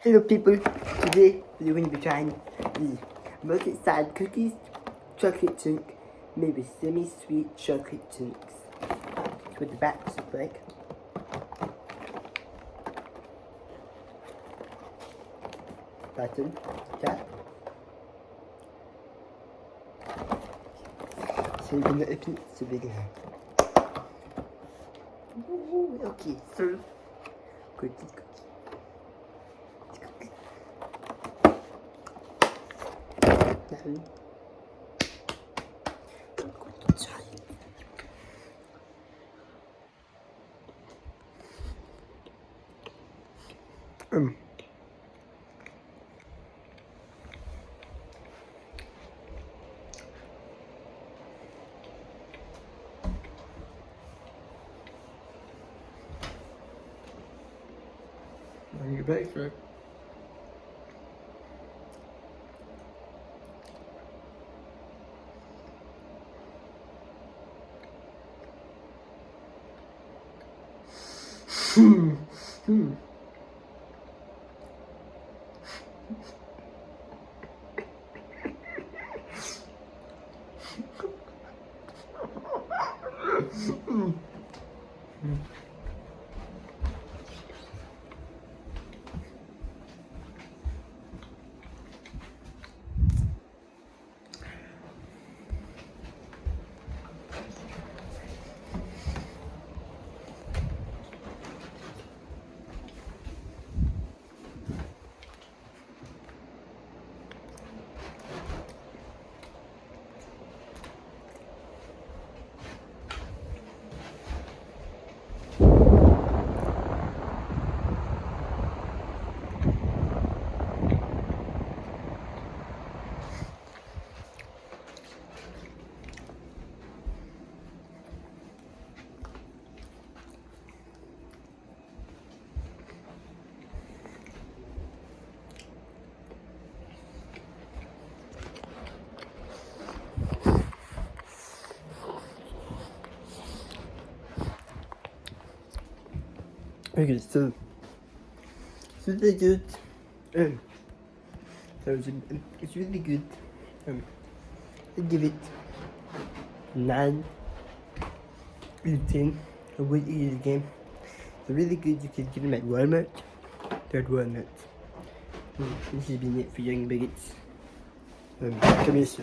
Hello people, today we're going to be trying the multi-side cookies, chocolate chunk, maybe semi-sweet chocolate chunks. That's what the backs look like. Button, tap. So you're going to open it so big. Ooh, okay, so cookie. On your back, right? Okay, so it's really good. It's really good. I give it 9 out of 10. I would eat it again. It's really good. You can get them at Walmart. They're at Walmart. This has been it for Young Bigots. Come here, sir.